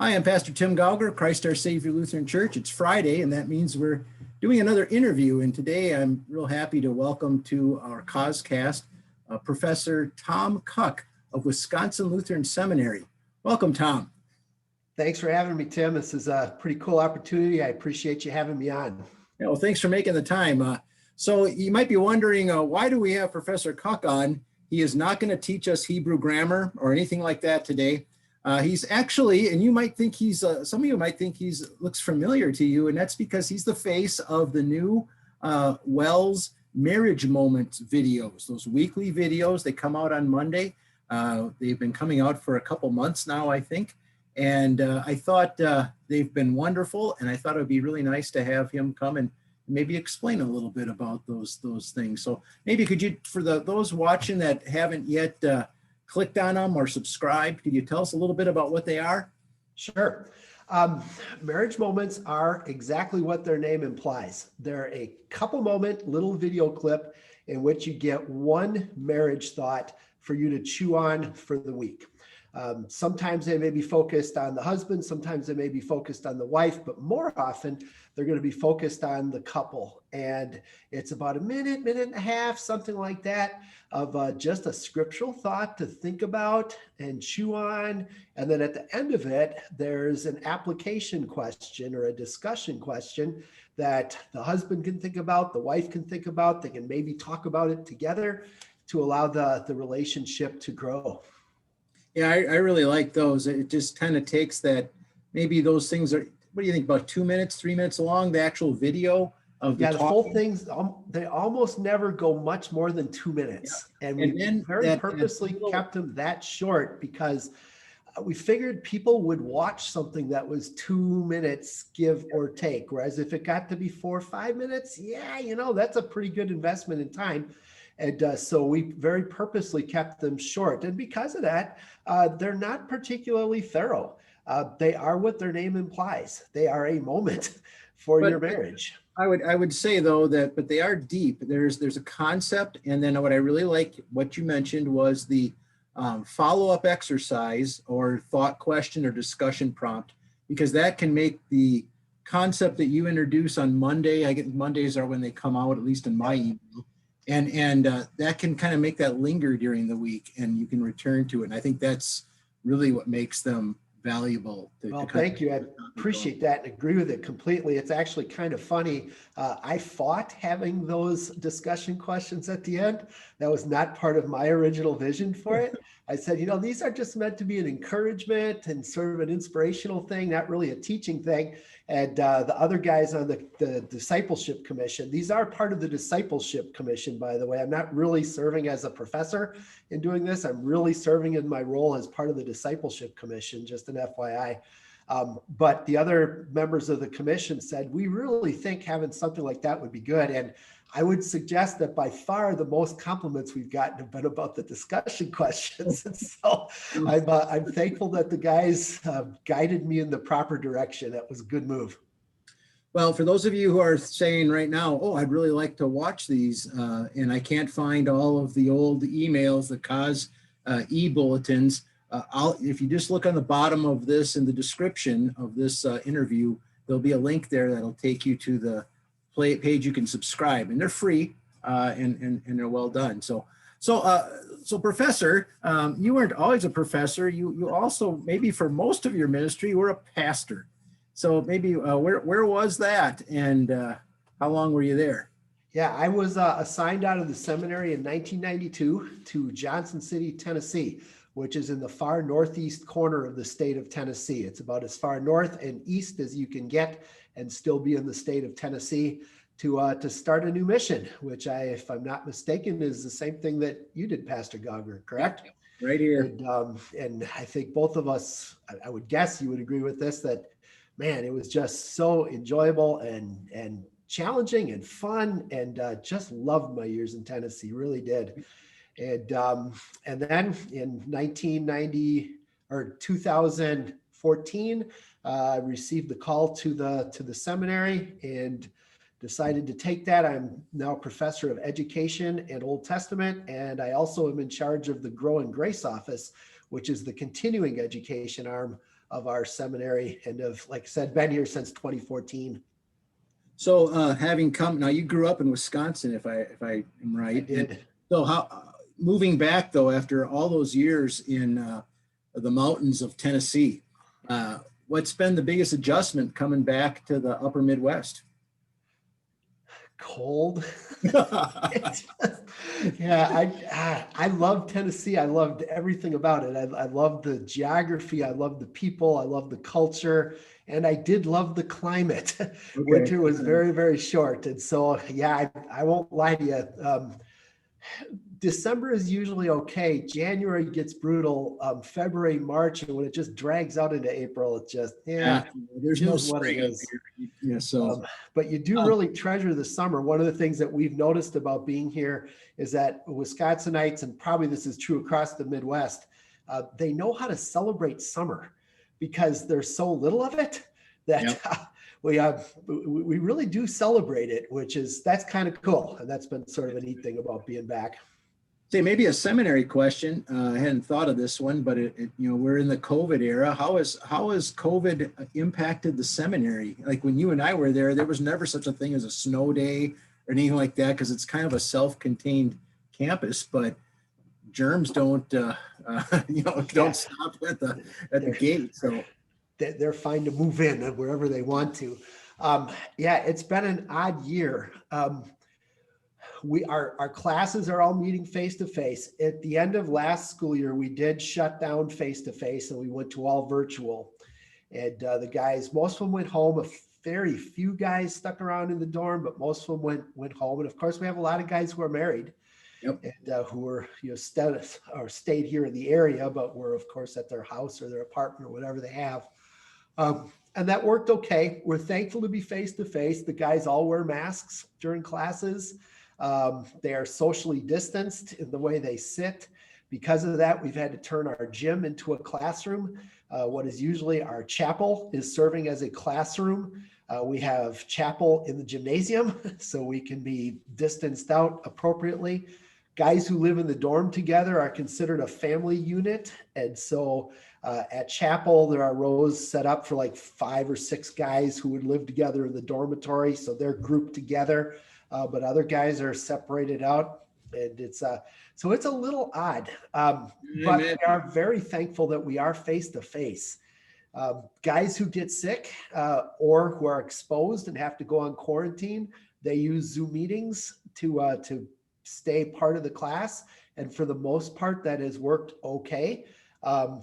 Hi, I'm Pastor Tim Gauger, Christ Our Savior Lutheran Church. It's Friday, and that means we're doing another interview. And today I'm real happy to welcome to our COScast Professor Tom Kock of Wisconsin Lutheran Seminary. Welcome, Tom. Thanks for having me, Tim. This is a pretty cool opportunity. I appreciate you having me on. Yeah, well, thanks for making the time. So you might be wondering, why do we have Professor Kock on? He is not going to teach us Hebrew grammar or anything like that today. He's actually, and you might think some of you might think looks familiar to you, and that's because he's the face of the new WLS Marriage Moments videos, those weekly videos. They come out on Monday. They've been coming out for a couple months now, I think. And I thought they've been wonderful, and I thought it would be really nice to have him come and maybe explain a little bit about those things. So maybe could you, for those watching that haven't yet clicked on them or subscribed, could you tell us a little bit about what they are? Sure. Marriage moments are exactly what their name implies. They're a couple moment little video clip in which you get one marriage thought for you to chew on for the week. Sometimes they may be focused on the husband, sometimes they may be focused on the wife, but more often they're going to be focused on the couple. And it's about a minute and a half, something like that, of just a scriptural thought to think about and chew on. And then at the end of it, there's an application question or a discussion question that the husband can think about, the wife can think about, they can maybe talk about it together to allow the relationship to grow. Yeah, I really like those. It just kind of takes that, maybe those things are, what do you think, about 2 minutes, 3 minutes long, the actual video of the the full things, they almost never go much more than 2 minutes. Yeah. And we very purposely kept them that short because we figured people would watch something that was 2 minutes, give or take. Whereas if it got to be 4 or 5 minutes, that's a pretty good investment in time. And so we very purposely kept them short. And because of that, they're not particularly thorough. They are what their name implies. They are a moment for your marriage. I would say though but they are deep. There's a concept, and then what I really like what you mentioned was the follow-up exercise or thought question or discussion prompt, because that can make the concept that you introduce on Monday. I get Mondays are when they come out, at least in my email. And that can kind of make that linger during the week, and you can return to it. And I think that's really what makes them valuable. Well, thank you. I appreciate that and agree with it completely. It's actually kind of funny. I fought having those discussion questions at the end. That was not part of my original vision for it. I said, these are just meant to be an encouragement and sort of an inspirational thing, not really a teaching thing. And the other guys on the discipleship commission, these are part of the discipleship commission, by the way. I'm not really serving as a professor in doing this. I'm really serving in my role as part of the discipleship commission, just an FYI. But the other members of the commission said, we really think having something like that would be good. And I would suggest that by far the most compliments we've gotten have been about the discussion questions. And so I'm thankful that the guys guided me in the proper direction. That was a good move. Well, for those of you who are saying right now, oh, I'd really like to watch these, and I can't find all of the old emails, the COS e-bulletins, if you just look on the bottom of this in the description of this interview, there'll be a link there that'll take you to the page you can subscribe, and they're free and they're well done. So Professor, you weren't always a professor. You also, maybe for most of your ministry, you were a pastor. So maybe where was that, and how long were you there? Yeah, I was assigned out of the seminary in 1992 to Johnson City, Tennessee, which is in the far northeast corner of the state of Tennessee. It's about as far north and east as you can get and still be in the state of Tennessee to start a new mission, which if I'm not mistaken, is the same thing that you did, Pastor Gauger, correct? Right here. And I think both of us, I would guess you would agree with this, that, man, it was just so enjoyable and challenging and fun, and just loved my years in Tennessee, really did. And then in 2014, I received the call to the seminary and decided to take that. I'm now professor of education and Old Testament, and I also am in charge of the Grow in Grace office, which is the continuing education arm of our seminary and have, like I said, been here since 2014. So having come, now you grew up in Wisconsin, if I am right. I did. And so how, moving back though, after all those years in the mountains of Tennessee, what's been the biggest adjustment coming back to the upper Midwest? Cold. Yeah, I love Tennessee. I loved everything about it. I loved the geography. I loved the people. I loved the culture. And I did love the climate. Okay. Winter was very, very short. And so, yeah, I won't lie to you. December is usually okay. January gets brutal. February, March, and when it just drags out into April, it's just, there's no spring up here. Yeah, so. But you do really treasure the summer. One of the things that we've noticed about being here is that Wisconsinites, and probably this is true across the Midwest, they know how to celebrate summer because there's so little of it that we really do celebrate it, that's kind of cool. And that's been sort of a neat thing about being back. Say maybe a seminary question. I hadn't thought of this one, but we're in the COVID era. How has COVID impacted the seminary? Like when you and I were there was never such a thing as a snow day or anything like that because it's kind of a self-contained campus. But germs don't stop at the gate. So they're fine to move in wherever they want to. It's been an odd year. Our classes are all meeting face-to-face. At the end of last school year, we did shut down face-to-face and we went to all virtual. And the guys, most of them went home. A very few guys stuck around in the dorm, but most of them went home. And of course, we have a lot of guys who are married. Yep. And who were stayed here in the area, but were of course at their house or their apartment or whatever they have. And that worked okay. We're thankful to be face-to-face. The guys all wear masks during classes. They are socially distanced in the way they sit. Because of that, we've had to turn our gym into a classroom. What is usually our chapel is serving as a classroom. We have chapel in the gymnasium, so we can be distanced out appropriately. Guys who live in the dorm together are considered a family unit. And so at chapel, there are rows set up for like 5 or 6 guys who would live together in the dormitory. So they're grouped together. But other guys are separated out, and it's a little odd. But we are very thankful that we are face to face. Guys who get sick or who are exposed and have to go on quarantine, they use Zoom meetings to stay part of the class, and for the most part, that has worked okay.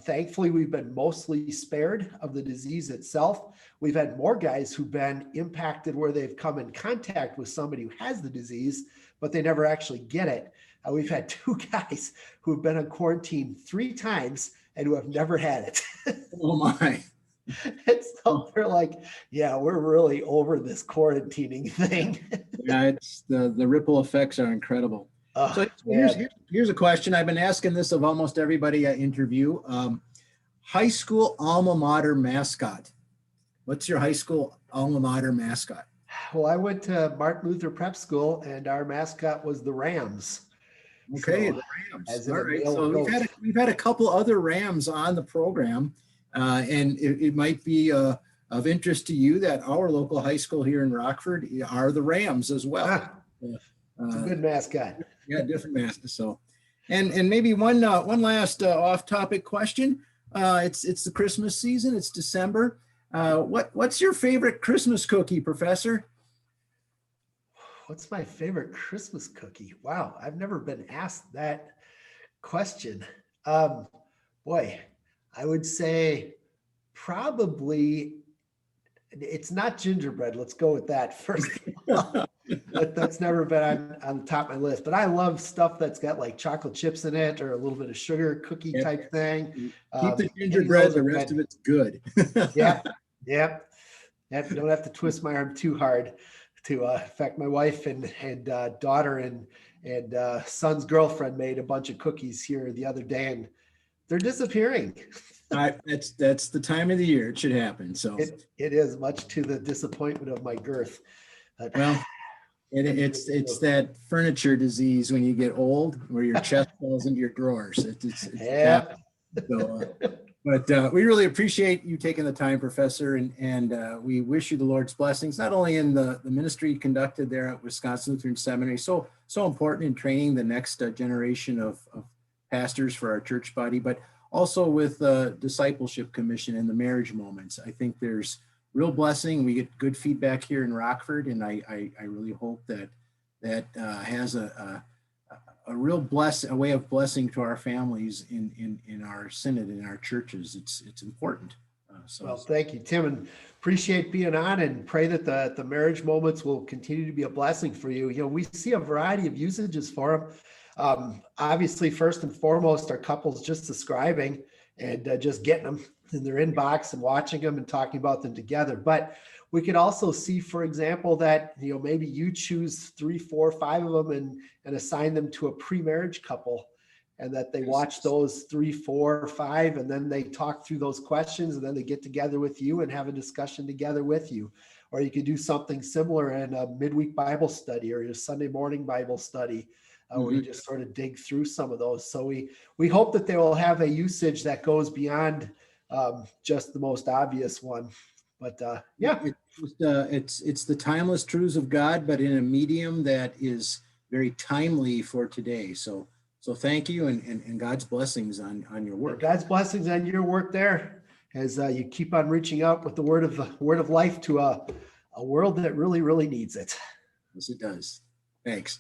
Thankfully, we've been mostly spared of the disease itself. We've had more guys who've been impacted where they've come in contact with somebody who has the disease, but they never actually get it. We've had 2 guys who have been on quarantine 3 times and who have never had it. Oh my. And so they're like, yeah, we're really over this quarantining thing. Yeah, it's the ripple effects are incredible. So here's a question. I've been asking this of almost everybody I interview. High school alma mater mascot. What's your high school alma mater mascot? Well, I went to Martin Luther Prep School, and our mascot was the Rams. Okay, so, the Rams. All right. So we've had a couple other Rams on the program, and it might be of interest to you that our local high school here in Rockford are the Rams as well. It's a good mascot. Yeah, different mascot. So, and maybe one last off-topic question. It's the Christmas season. It's December. What's your favorite Christmas cookie, Professor? What's my favorite Christmas cookie? Wow, I've never been asked that question. Boy, I would say probably it's not gingerbread. Let's go with that first. That's never been on the top of my list, but I love stuff that's got like chocolate chips in it or a little bit of sugar cookie type thing. Keep the gingerbread, the rest of it's good. Yeah. Don't have to twist my arm too hard to affect my wife and daughter and son's girlfriend made a bunch of cookies here the other day, and they're disappearing. That's the time of the year it should happen. So it is, much to the disappointment of my girth. Well, it's that furniture disease when you get old, where your chest falls into your drawers. So, But we really appreciate you taking the time, Professor, and we wish you the Lord's blessings, not only in the ministry conducted there at Wisconsin Lutheran Seminary, so important in training the next generation of pastors for our church body, but also with the Discipleship Commission and the marriage moments. I think there's real blessing. We get good feedback here in Rockford, and I really hope that has a real a way of blessing to our families in our synod, in our churches. It's important. Well, thank you, Tim, and appreciate being on, and pray that the marriage moments will continue to be a blessing for you. You know, we see a variety of usages for them. Obviously, first and foremost, are couples just describing and just getting them in their inbox and watching them and talking about them together. But we could also see, for example, that, you know, maybe you choose 3, 4, 5 of them and assign them to a pre-marriage couple, and that they watch those 3, 4, 5, and then they talk through those questions, and then they get together with you and have a discussion together with you. Or you could do something similar in a midweek Bible study or your Sunday morning Bible study, where you just sort of dig through some of those. So we hope that they will have a usage that goes beyond just the most obvious one. But yeah, it's the timeless truths of God, but in a medium that is very timely for today. So thank you, and God's blessings on your work. God's blessings on your work there, as you keep on reaching out with the word of life to a world that really, really needs it. Yes, it does. Thanks.